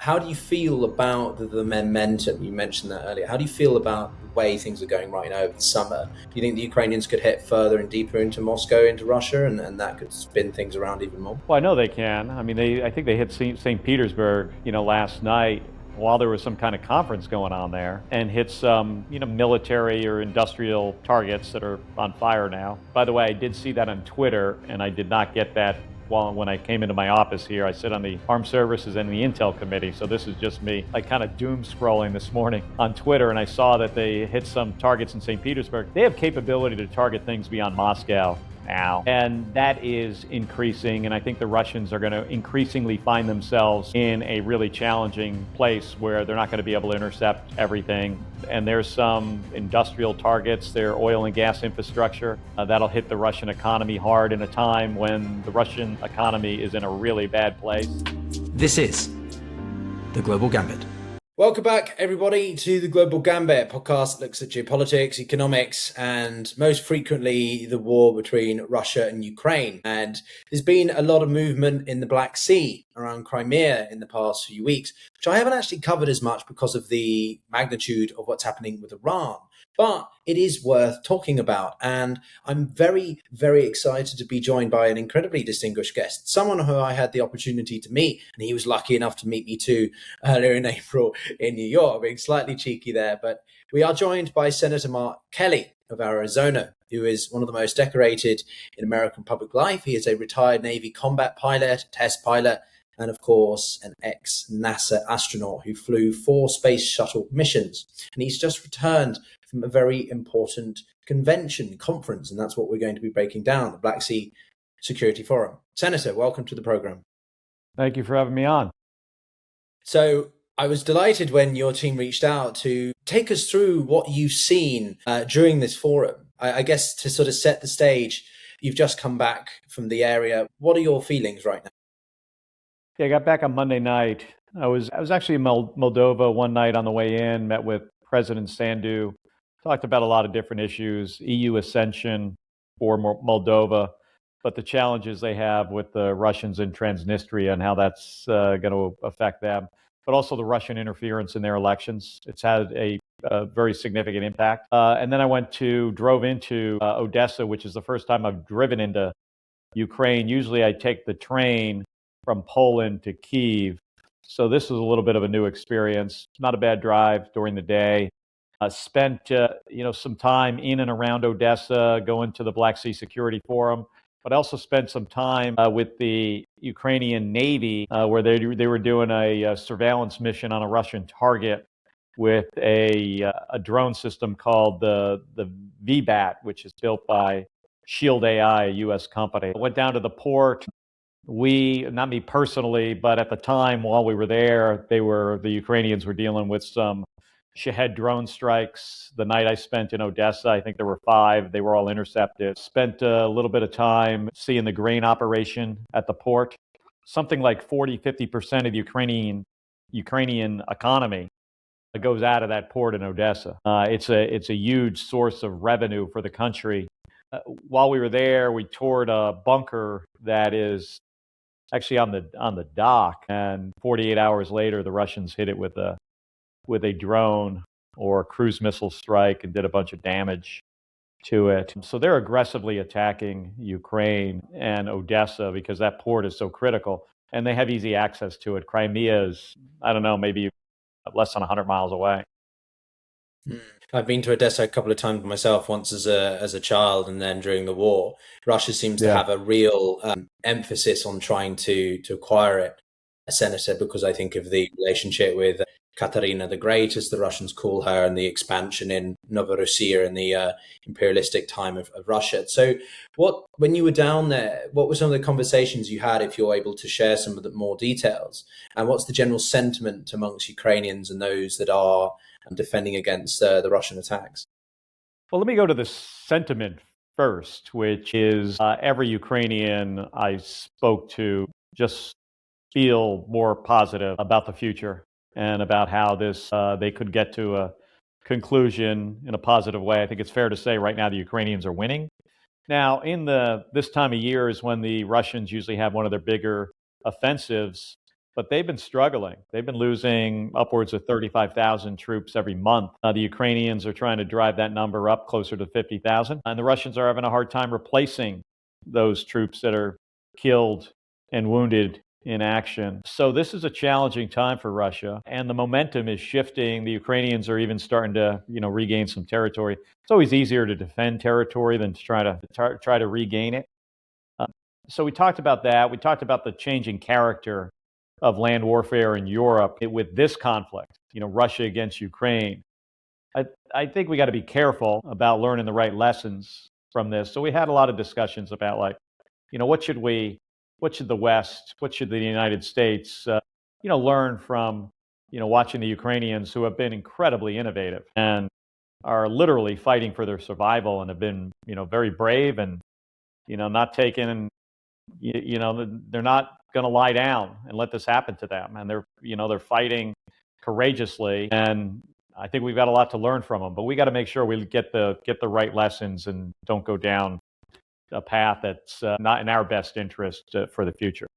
How do you feel about the momentum? You mentioned that earlier. How do you feel about the way things are going right now over the summer? Do you think the Ukrainians could hit further and deeper into Moscow, into Russia, and that could spin things around even more? Well, I know they can. I mean, I think they hit St. Petersburg, last night while there was some kind of conference going on there, and hit some, military or industrial targets that are on fire now. By the way, I did see that on Twitter, and I did not get that when I came into my office here. I sit on the Armed Services and the Intel Committee, so this is just me, like, kind of doom scrolling this morning on Twitter, and I saw that they hit some targets in St. Petersburg. They have capability to target things beyond Moscow now, and that is increasing, and I think the Russians are going to increasingly find themselves in a really challenging place where they're not going to be able to intercept everything. And there's some industrial targets, their oil and gas infrastructure, that'll hit the Russian economy hard in a time when the Russian economy is in a really bad place. This is The Global Gambit. Welcome back, everybody, to the Global Gambit podcast that looks at geopolitics, economics, and most frequently the war between Russia and Ukraine. And there's been a lot of movement in the Black Sea around Crimea in the past few weeks, which I haven't actually covered as much because of the magnitude of what's happening with Iran. But it is worth talking about. And I'm very, very excited to be joined by an incredibly distinguished guest, someone who I had the opportunity to meet, and he was lucky enough to meet me too earlier in April in New York, being slightly cheeky there. But we are joined by Senator Mark Kelly of Arizona, who is one of the most decorated in American public life. He is a retired Navy combat pilot, test pilot, and of course, an ex-NASA astronaut who flew 4 space shuttle missions. And he's just returned from a very important conference, and that's what we're going to be breaking down, the Black Sea Security Forum. Senator, welcome to the program. Thank you for having me on. So I was delighted when your team reached out to take us through what you've seen during this forum. I guess to sort of set the stage, you've just come back from the area. What are your feelings right now? Yeah, I got back on Monday night. I was actually in Moldova one night on the way in, met with President Sandu, talked about a lot of different issues, EU ascension for Moldova, but the challenges they have with the Russians in Transnistria and how that's going to affect them, but also the Russian interference in their elections. It's had a very significant impact. And then I drove into Odessa, which is the first time I've driven into Ukraine. Usually I take the train from Poland to Kyiv. So this was a little bit of a new experience. Not a bad drive during the day. Spent some time in and around Odessa, going to the Black Sea Security Forum, but I also spent some time with the Ukrainian Navy, where they were doing a surveillance mission on a Russian target with a drone system called the VBAT, which is built by Shield AI, a U.S. company. I went down to the port. Not me personally, but at the time while we were there, the Ukrainians were dealing with some Shahed drone strikes. The night I spent in Odessa, I think there were 5. They were all intercepted. Spent a little bit of time seeing the grain operation at the port. Something like 40-50% of the Ukrainian economy goes out of that port in Odessa. It's a huge source of revenue for the country. While we were there, we toured a bunker that is actually on the dock, and 48 hours later, the Russians hit it with a drone or a cruise missile strike and did a bunch of damage to it. So they're aggressively attacking Ukraine and Odessa because that port is so critical, and they have easy access to it. Crimea is, I don't know, maybe less than 100 miles away. I've been to Odessa a couple of times myself, once as a child and then during the war. Russia seems to have a real emphasis on trying to acquire it, Senator, because I think of the relationship with Katerina the Great, as the Russians call her, and the expansion in Novorossiya in the imperialistic time of Russia. So when you were down there, what were some of the conversations you had, if you're able to share some of the more details? And what's the general sentiment amongst Ukrainians and those that are defending against the Russian attacks? Well, let me go to the sentiment first, which is every Ukrainian I spoke to just feel more positive about the future and about how they could get to a conclusion in a positive way. I think it's fair to say right now the Ukrainians are winning. Now, this time of year is when the Russians usually have one of their bigger offensives, but they've been struggling. They've been losing upwards of 35,000 troops every month. The Ukrainians are trying to drive that number up closer to 50,000, and the Russians are having a hard time replacing those troops that are killed and wounded in action. So this is a challenging time for Russia, and the momentum is shifting. The Ukrainians are even starting to, regain some territory. It's always easier to defend territory than to try to regain it. So we talked about that. We talked about the changing character of land warfare in Europe with this conflict, Russia against Ukraine. I think we got to be careful about learning the right lessons from this. So we had a lot of discussions about what should the West, what should the United States, learn from, watching the Ukrainians, who have been incredibly innovative and are literally fighting for their survival and have been, very brave and, not taking, they're not going to lie down and let this happen to them. And they're fighting courageously. And I think we've got a lot to learn from them, but we got to make sure we get the right lessons and don't go down a path that's not in our best interest for the future.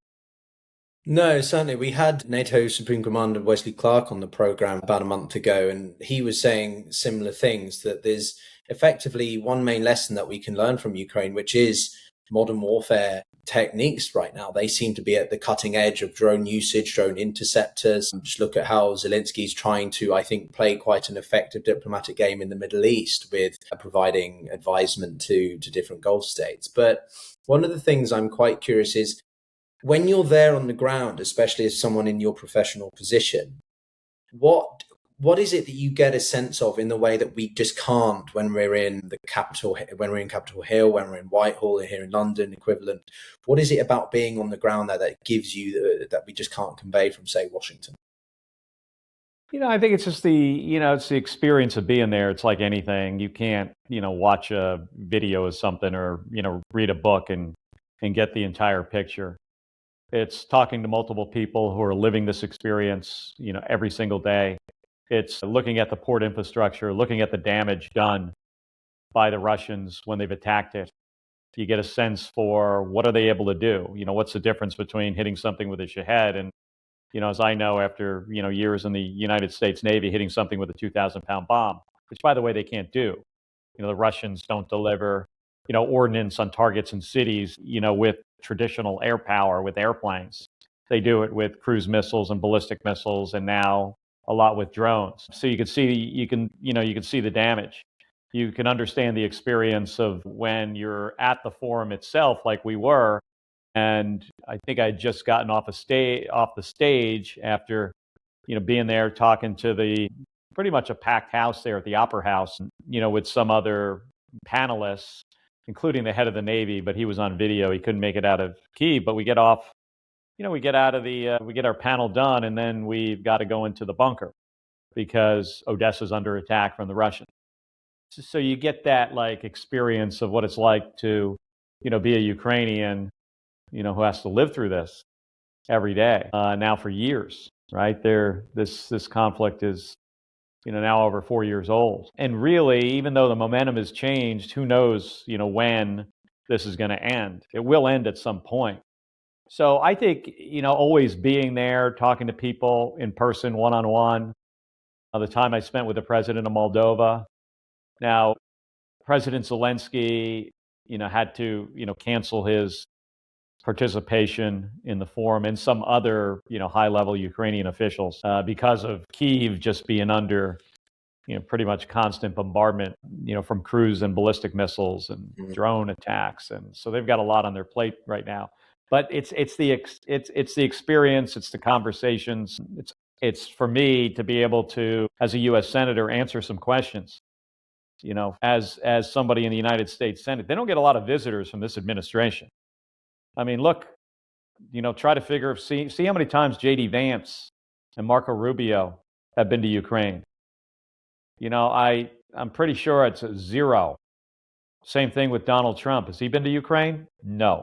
No, certainly. We had NATO Supreme Commander Wesley Clark on the program about a month ago, and he was saying similar things, that there's effectively one main lesson that we can learn from Ukraine, which is modern warfare techniques right now. They seem to be at the cutting edge of drone usage, drone interceptors. Just look at how Zelensky's trying to, I think, play quite an effective diplomatic game in the Middle East with providing advisement to different Gulf states. But one of the things I'm quite curious is, when you're there on the ground, especially as someone in your professional position, what is it that you get a sense of in the way that we just can't when we're in Capitol Hill, when we're in Whitehall, here in London, equivalent? What is it about being on the ground there that gives you that we just can't convey from, say, Washington? I think it's just it's the experience of being there. It's like anything. You can't, watch a video of something or, read a book and get the entire picture. It's talking to multiple people who are living this experience, every single day. It's looking at the port infrastructure, looking at the damage done by the Russians when they've attacked it. You get a sense for what are they able to do? What's the difference between hitting something with a Shahed and, as I know after, years in the United States Navy, hitting something with a 2,000-pound bomb, which, by the way, they can't do. The Russians don't deliver, ordnance on targets in cities, with traditional air power, with airplanes. They do it with cruise missiles and ballistic missiles, and now a lot with drones. So you can see the damage. You can understand the experience of when you're at the forum itself, like we were. And I think I had just gotten off the stage after, being there talking to the pretty much a packed house there at the Opera House, with some other panelists, including the head of the Navy, but he was on video. He couldn't make it out of Kyiv, but we get off, we get our panel done, and then we've got to go into the bunker because Odessa's under attack from the Russians. So you get that experience of what it's like to, be a Ukrainian, who has to live through this every day, now for years, right? This conflict is, now over 4 years old. And really, even though the momentum has changed, who knows, when this is going to end. It will end at some point. So I think, always being there, talking to people in person, one-on-one, the time I spent with the president of Moldova. Now, President Zelensky, had to, cancel his participation in the forum, and some other, high-level Ukrainian officials, because of Kyiv just being under, pretty much constant bombardment, from cruise and ballistic missiles and drone attacks, and so they've got a lot on their plate right now. But it's the experience, it's the conversations, it's for me to be able to, as a U.S. Senator, answer some questions. As somebody in the United States Senate, they don't get a lot of visitors from this administration. I mean, look, try to see how many times J.D. Vance and Marco Rubio have been to Ukraine. I'm pretty sure it's 0. Same thing with Donald Trump. Has he been to Ukraine? No.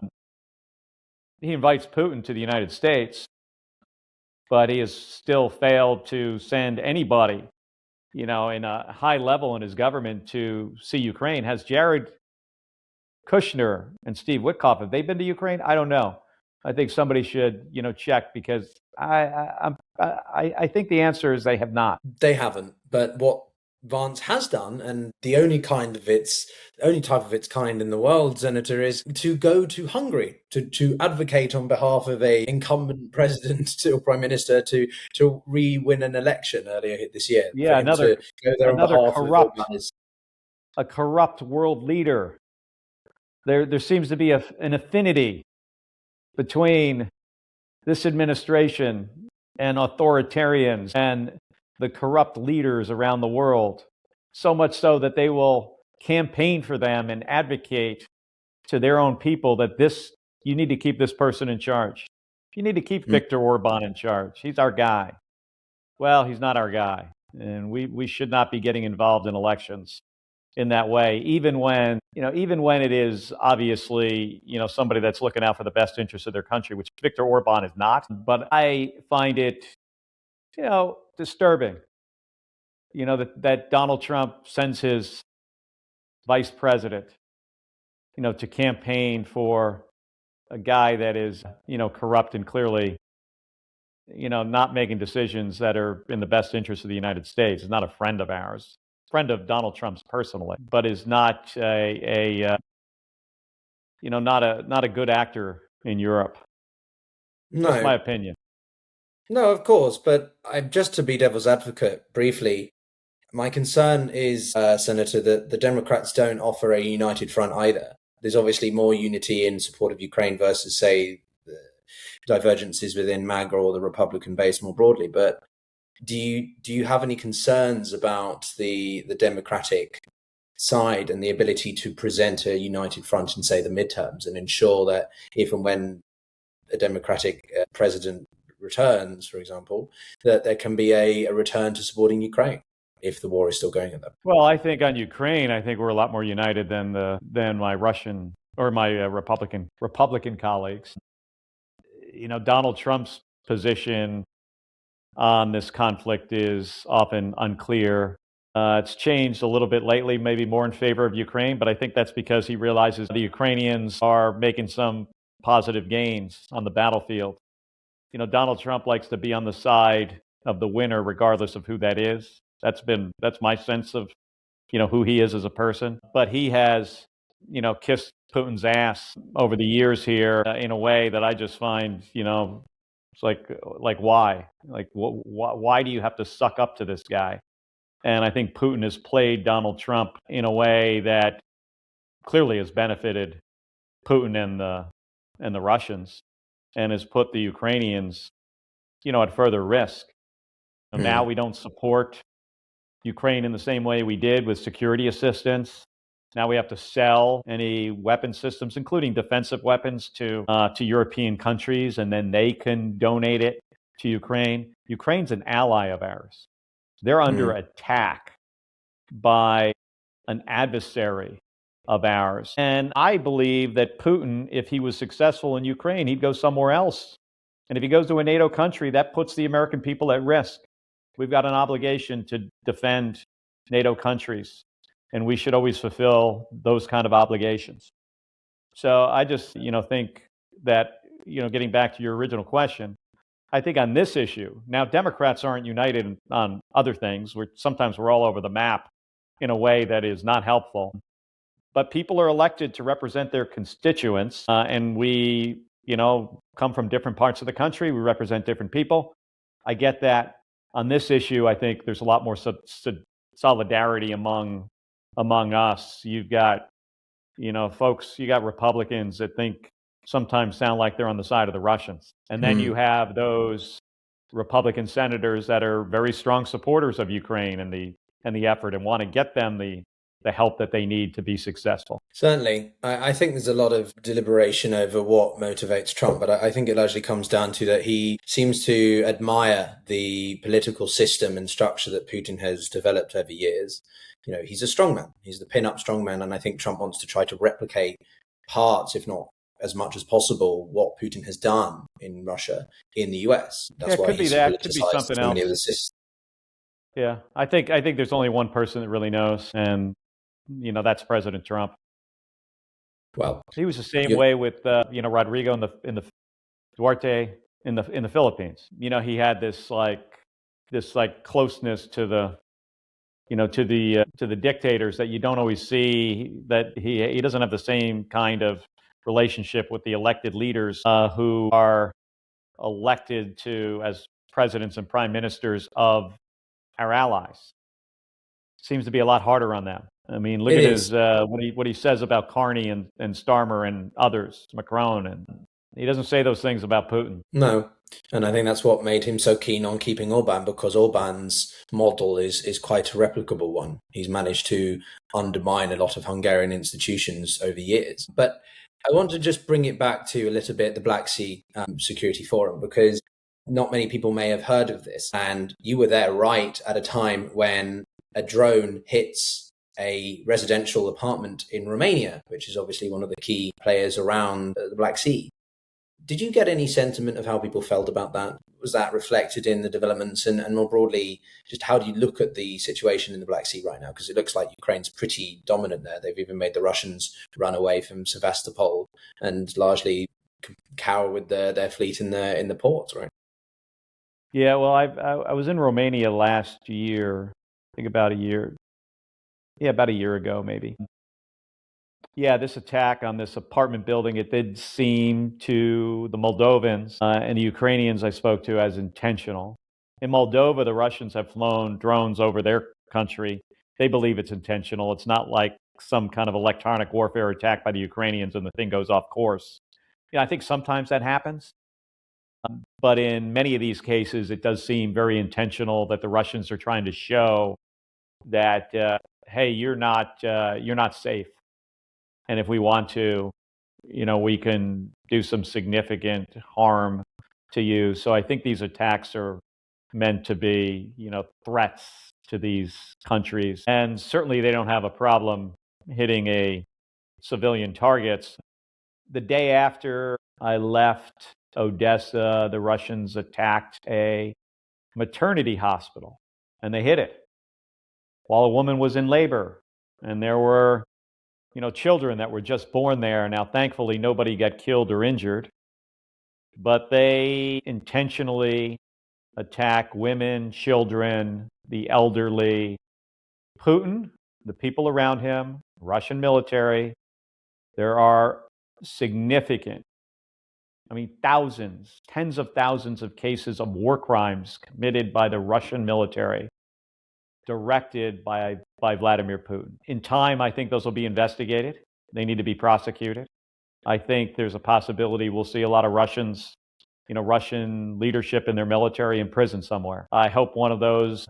He invites Putin to the United States, but he has still failed to send anybody, in a high level in his government to see Ukraine. Has Jared Kushner and Steve Witkoff, have they been to Ukraine? I don't know. I think somebody should, check, because I think the answer is they have not. They haven't. But what Vance has done, and the only type of its kind in the world, Senator, is to go to Hungary to advocate on behalf of a incumbent president or prime minister to re-win an election earlier this year. Yeah, to go there on behalf of a corrupt world leader. There seems to be an affinity between this administration and authoritarians and the corrupt leaders around the world, so much so that they will campaign for them and advocate to their own people that you need to keep this person in charge. You need to keep Viktor Orban in charge. He's our guy. Well, he's not our guy, and we should not be getting involved in elections in that way, even when it is obviously, somebody that's looking out for the best interests of their country, which Viktor Orban is not. But I find it, disturbing, that Donald Trump sends his vice president, to campaign for a guy that is, corrupt and clearly, not making decisions that are in the best interest of the United States. Is not a friend of ours. Friend of Donald Trump's personally, but is not not a good actor in Europe. No. That's my opinion. No, of course, but just to be devil's advocate briefly, my concern is, Senator, that the Democrats don't offer a united front either. There's obviously more unity in support of Ukraine versus, say, the divergences within MAGA or the Republican base more broadly, but do you have any concerns about the Democratic side and the ability to present a united front in, say, the midterms and ensure that if and when a Democratic president returns, for example, that there can be a return to supporting Ukraine if the war is still going at them? Well, I think on Ukraine, we're a lot more united than my Russian or my Republican colleagues. Donald Trump's position on this conflict is often unclear. It's changed a little bit lately, maybe more in favor of Ukraine, but I think that's because he realizes the Ukrainians are making some positive gains on the battlefield. Donald Trump likes to be on the side of the winner, regardless of who that is. That's my sense of, who he is as a person. But he has, kissed Putin's ass over the years here in a way that I just find, it's like why? Why do you have to suck up to this guy? And I think Putin has played Donald Trump in a way that clearly has benefited Putin and the Russians, and has put the Ukrainians, at further risk. And now we don't support Ukraine in the same way we did with security assistance. Now we have to sell any weapon systems, including defensive weapons, to European countries, and then they can donate it to Ukraine. Ukraine's an ally of ours. They're under attack by an adversary of ours. And I believe that Putin, if he was successful in Ukraine, he'd go somewhere else. And if he goes to a NATO country, that puts the American people at risk. We've got an obligation to defend NATO countries, and we should always fulfill those kind of obligations. So I just, think that, getting back to your original question, I think on this issue, now Democrats aren't united on other things. Sometimes we're all over the map in a way that is not helpful. But people are elected to represent their constituents, and we, come from different parts of the country. We represent different people. I get that. On this issue, I think there's a lot more solidarity among us. You've got, folks, you got Republicans that sometimes sound like they're on the side of the Russians. And then you have those Republican senators that are very strong supporters of Ukraine and the effort, and want to get them the help that they need to be successful. Certainly. I think there's a lot of deliberation over what motivates Trump, but I think it largely comes down to that he seems to admire the political system and structure that Putin has developed over years. He's a strongman. He's the pin-up strongman, and I think Trump wants to try to replicate parts, if not as much as possible, what Putin has done in Russia in the US. That's why he's politicized so many of the systems. Yeah, I think there's only one person that really knows, and that's President Trump. Well, he was the same way with Rodrigo in the Duarte in the Philippines. He had this closeness to the to the dictators that you don't always see. That he doesn't have the same kind of relationship with the elected leaders who are elected to as presidents and prime ministers of our allies. Seems to be a lot harder on them. I mean, look at his what he says about Carney and Starmer and others, Macron, and he doesn't say those things about Putin. No. And I think that's what made him so keen on keeping Orban, because Orban's model is quite a replicable one. He's managed to undermine a lot of Hungarian institutions over years. But I want to just bring it back to a little bit the Black Sea Security Forum, because not many people may have heard of this. And you were there right at a time when a drone hits a residential apartment in Romania, which is obviously one of the key players around the Black Sea. Did you get any sentiment of how people felt about that? Was that reflected in the developments? And more broadly, just how do you look at the situation in the Black Sea right now? Because it looks like Ukraine's pretty dominant there. They've even made the Russians run away from Sevastopol and largely cower with their fleet in the ports, right? Yeah, well, I was in Romania last year, I think about a year ago, maybe. Yeah, this attack on this apartment building, it did seem to the Moldovans and the Ukrainians I spoke to as intentional. In Moldova, the Russians have flown drones over their country. They believe it's intentional. It's not like some kind of electronic warfare attack by the Ukrainians and the thing goes off course. I think sometimes that happens. But in many of these cases, it does seem very intentional that the Russians are trying to show that, hey, you're not safe. And if we want to, we can do some significant harm to you. So I think these attacks are meant to be, threats to these countries. And certainly they don't have a problem hitting a civilian targets. The day after I left Odessa, the Russians attacked a maternity hospital and they hit it while a woman was in labor. And there were children that were just born there. Now, thankfully, nobody got killed or injured, but they intentionally attack women, children, the elderly. Putin, the people around him, Russian military, there are significant, thousands, tens of thousands of cases of war crimes committed by the Russian military directed by Vladimir Putin. In time, I think those will be investigated. They need to be prosecuted. I think there's a possibility we'll see a lot of Russians, Russian leadership in their military in prison somewhere. I hope one of those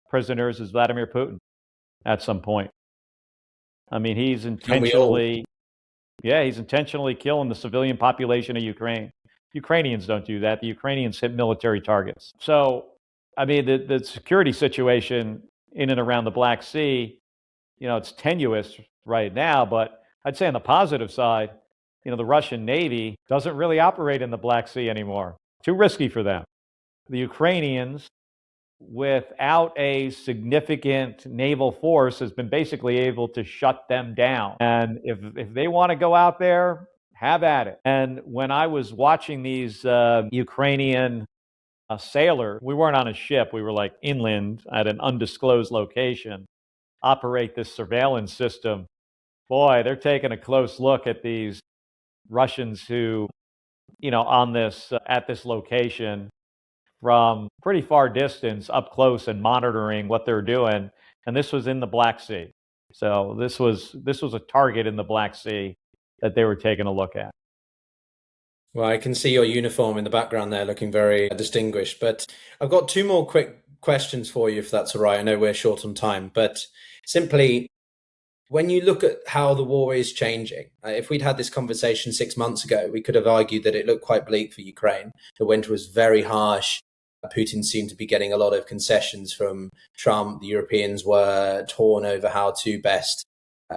prisoners is Vladimir Putin at some point. He's intentionally killing the civilian population of Ukraine. Ukrainians don't do that. The Ukrainians hit military targets. So, the security situation in and around the Black Sea, it's tenuous right now, but I'd say on the positive side, the Russian Navy doesn't really operate in the Black Sea anymore. Too risky for them. The Ukrainians, without a significant naval force, has been basically able to shut them down. And if they want to go out there, have at it. And when I was watching these Ukrainian sailor, we weren't on a ship, we were like inland at an undisclosed location, operate this surveillance system. Boy, they're taking a close look at these Russians who, on this at this location from pretty far distance, up close and monitoring what they're doing. And this was in the Black Sea. So this was a target in the Black Sea that they were taking a look at. Well, I can see your uniform in the background there looking very distinguished, but I've got two more quick questions for you, if that's all right. I know we're short on time, but simply, when you look at how the war is changing, if we'd had this conversation 6 months ago, we could have argued that it looked quite bleak for Ukraine. The winter was very harsh. Putin seemed to be getting a lot of concessions from Trump. The Europeans were torn over how to best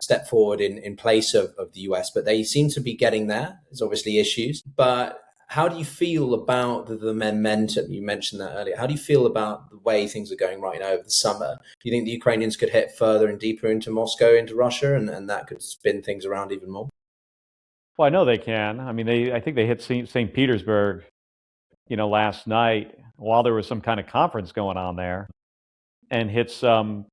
step forward in place of the US, but they seem to be getting there. There's obviously issues, but how do you feel about the momentum? You mentioned that earlier. How do you feel about the way things are going right now over the summer? Do you think the Ukrainians could hit further and deeper into Moscow, into Russia, and that could spin things around even more? Well, I know they can. I mean, I think they hit St. Petersburg, last night while there was some kind of conference going on there, and hit some,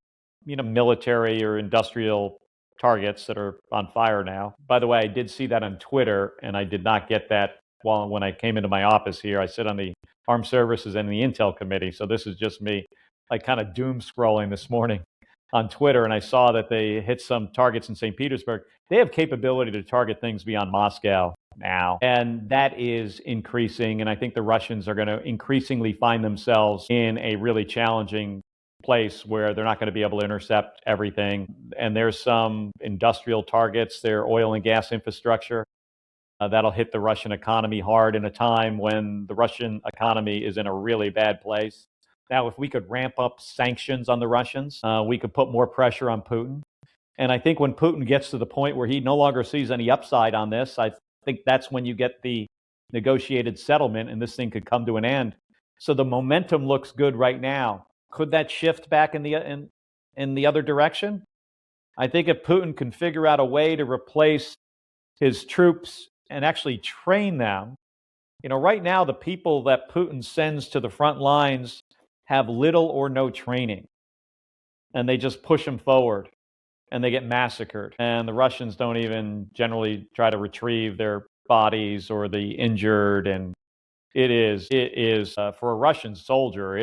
military or industrial targets that are on fire now. By the way, I did see that on Twitter, and I did not get that when I came into my office here. I sit on the Armed Services and the Intel Committee, so this is just me, like, kind of doom scrolling this morning on Twitter, and I saw that they hit some targets in St. Petersburg. They have capability to target things beyond Moscow now, and that is increasing. And I think the Russians are going to increasingly find themselves in a really challenging place where they're not going to be able to intercept everything. And there's some industrial targets, their oil and gas infrastructure, that'll hit the Russian economy hard in a time when the Russian economy is in a really bad place. Now, if we could ramp up sanctions on the Russians, we could put more pressure on Putin. And I think when Putin gets to the point where he no longer sees any upside on this, I think that's when you get the negotiated settlement and this thing could come to an end. So the momentum looks good right now. Could that shift back in the other direction? I think if Putin can figure out a way to replace his troops and actually train them, right now the people that Putin sends to the front lines have little or no training, and they just push them forward and they get massacred. And the Russians don't even generally try to retrieve their bodies or the injured. And it is for a Russian soldier,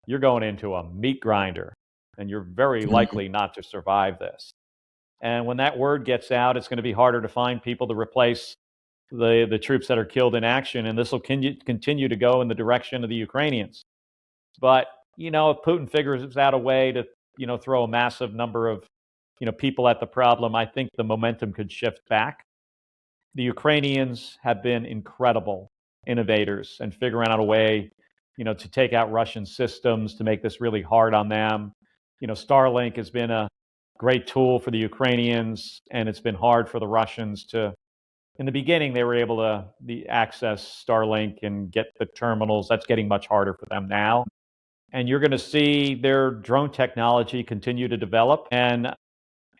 you're going into a meat grinder, and you're very likely not to survive this. And when that word gets out, it's going to be harder to find people to replace the troops that are killed in action, and this will continue to go in the direction of the Ukrainians. But, if Putin figures out a way to, throw a massive number of, people at the problem, I think the momentum could shift back. The Ukrainians have been incredible innovators and figuring out a way, to take out Russian systems, to make this really hard on them. Starlink has been a great tool for the Ukrainians, and it's been hard for the Russians to. In the beginning, they were able to access Starlink and get the terminals. That's getting much harder for them now. And you're going to see their drone technology continue to develop. And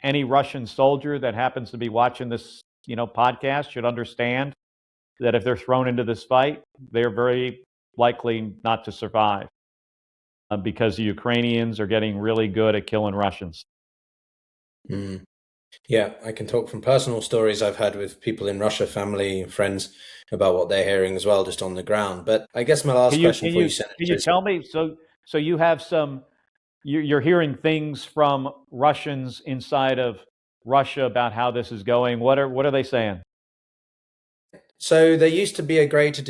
any Russian soldier that happens to be watching this, podcast should understand that if they're thrown into this fight, they're very likely not to survive because the Ukrainians are getting really good at killing Russians. Mm. Yeah, I can talk from personal stories I've had with people in Russia, family, friends, about what they're hearing as well, just on the ground. But I guess my last question for you, Senator. Can you tell me? So you have you're hearing things from Russians inside of Russia about how this is going. What are they saying? So there used to be a greater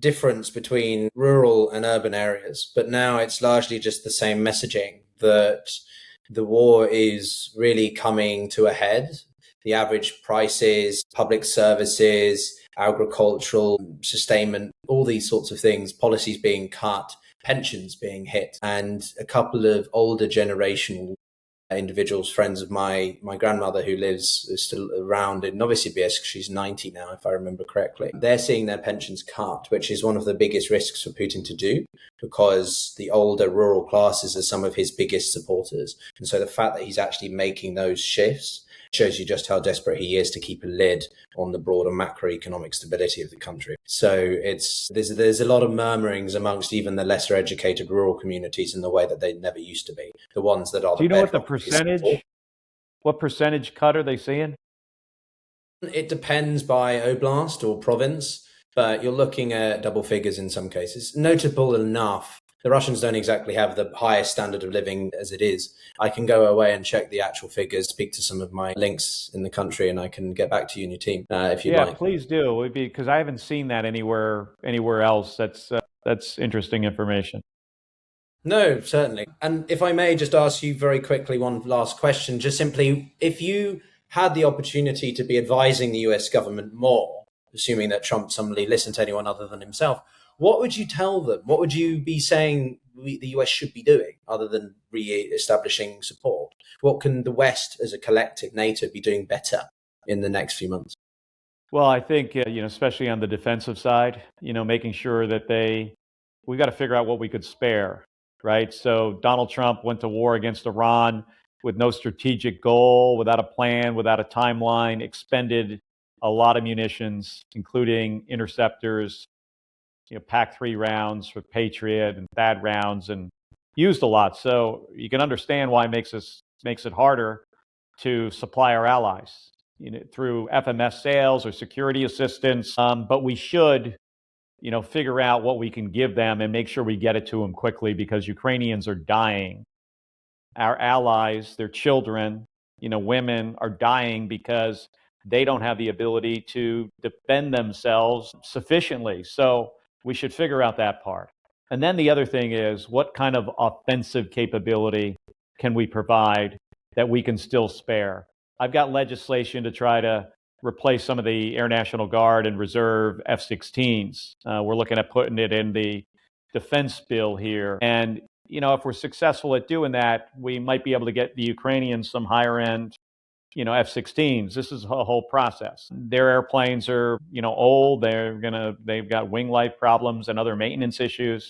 difference between rural and urban areas, but now it's largely just the same messaging that the war is really coming to a head. The average prices, public services, agricultural sustainment, all these sorts of things, policies being cut, pensions being hit, and a couple of older generational individuals, friends of my grandmother who is still around in Novosibirsk, she's 90 now, if I remember correctly. They're seeing their pensions cut, which is one of the biggest risks for Putin to do, because the older rural classes are some of his biggest supporters. And so the fact that he's actually making those shifts shows you just how desperate he is to keep a lid on the broader macroeconomic stability of the country. So there's a lot of murmurings amongst even the lesser educated rural communities in the way that they never used to be. The ones that are. Do you know what what percentage cut are they seeing? It depends by oblast or province, but you're looking at double figures in some cases. Notable enough, the Russians don't exactly have the highest standard of living as it is. I can go away and check the actual figures, speak to some of my links in the country, and I can get back to you and your team if you'd like. Yeah, please do, because I haven't seen that anywhere else. That's interesting information. No, certainly. And if I may just ask you very quickly one last question, just simply, if you had the opportunity to be advising the US government more, assuming that Trump suddenly listened to anyone other than himself, what would you tell them? What would you be saying the US should be doing other than re-establishing support? What can the West as a collective, NATO, be doing better in the next few months? Well, I think, especially on the defensive side, making sure that we got to figure out what we could spare, right? So Donald Trump went to war against Iran. with no strategic goal, without a plan, without a timeline, expended a lot of munitions, including interceptors, PAC-3 rounds for Patriot and THAAD rounds, and used a lot. So you can understand why it makes it harder to supply our allies, through FMS sales or security assistance. But we should, figure out what we can give them and make sure we get it to them quickly, because Ukrainians are dying. Our allies, their children, women are dying because they don't have the ability to defend themselves sufficiently. So we should figure out that part. And then the other thing is, what kind of offensive capability can we provide that we can still spare? I've got legislation to try to replace some of the Air National Guard and Reserve F-16s. We're looking at putting it in the defense bill here. And, if we're successful at doing that, we might be able to get the Ukrainians some higher end, F-16s. This is a whole process. Their airplanes are, old. They've got wing life problems and other maintenance issues.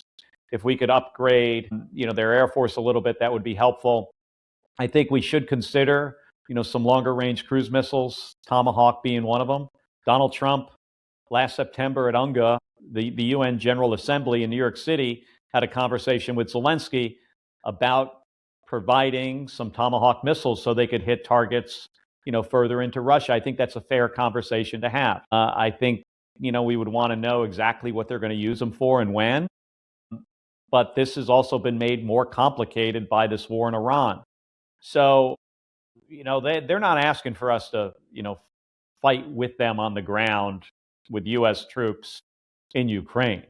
If we could upgrade, their Air Force a little bit, that would be helpful. I think we should consider, some longer range cruise missiles, Tomahawk being one of them. Donald Trump, last September at UNGA, the UN General Assembly in New York City, had a conversation with Zelensky about providing some Tomahawk missiles so they could hit targets, further into Russia. I think that's a fair conversation to have. I think, we would want to know exactly what they're going to use them for and when. But this has also been made more complicated by this war in Iran. So, they're not asking for us to, fight with them on the ground with U.S. troops in Ukraine.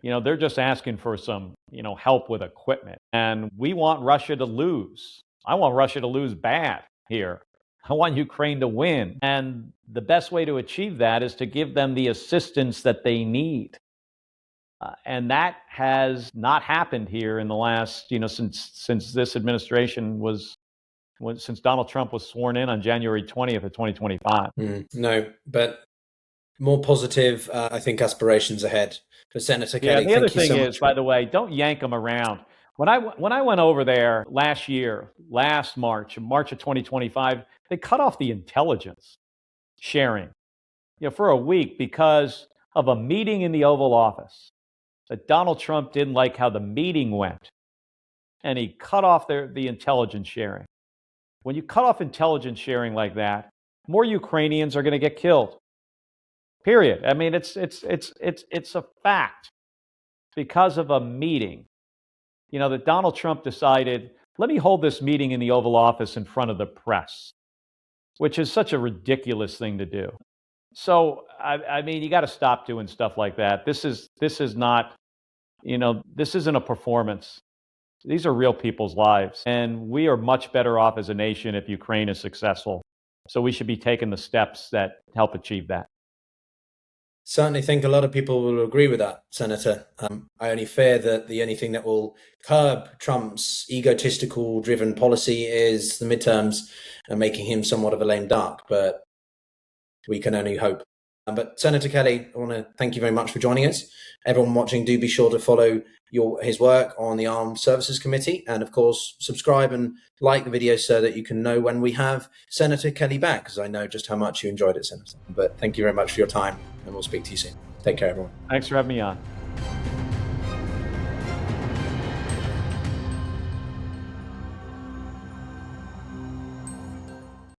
They're just asking for some, help with equipment. And we want Russia to lose. I want Russia to lose bad here. I want Ukraine to win. And the best way to achieve that is to give them the assistance that they need. And that has not happened here in the last, since this administration since Donald Trump was sworn in on January 20th of 2025. No, but more positive, I think, aspirations ahead for Senator Kelly. Yeah, the other thing is, by the way, don't yank them around. When I went over there last March of 2025, they cut off the intelligence sharing, for a week because of a meeting in the Oval Office. That Donald Trump didn't like how the meeting went, and he cut off the intelligence sharing. When you cut off intelligence sharing like that, more Ukrainians are going to get killed. Period. I mean, it's a fact. Because of a meeting, that Donald Trump decided, let me hold this meeting in the Oval Office in front of the press, which is such a ridiculous thing to do. So, I mean, you got to stop doing stuff like that. This is not, this isn't a performance. These are real people's lives. And we are much better off as a nation if Ukraine is successful. So we should be taking the steps that help achieve that. Certainly think a lot of people will agree with that, Senator. I only fear that the only thing that will curb Trump's egotistical driven policy is the midterms and making him somewhat of a lame duck, but we can only hope. But Senator Kelly, I want to thank you very much for joining us. Everyone watching, do be sure to follow his work on the Armed Services Committee, and of course subscribe and like the video so that you can know when we have Senator Kelly back, because I know just how much you enjoyed it, Senator. But thank you very much for your time, and we'll speak to you soon. Take care, everyone. Thanks for having me on.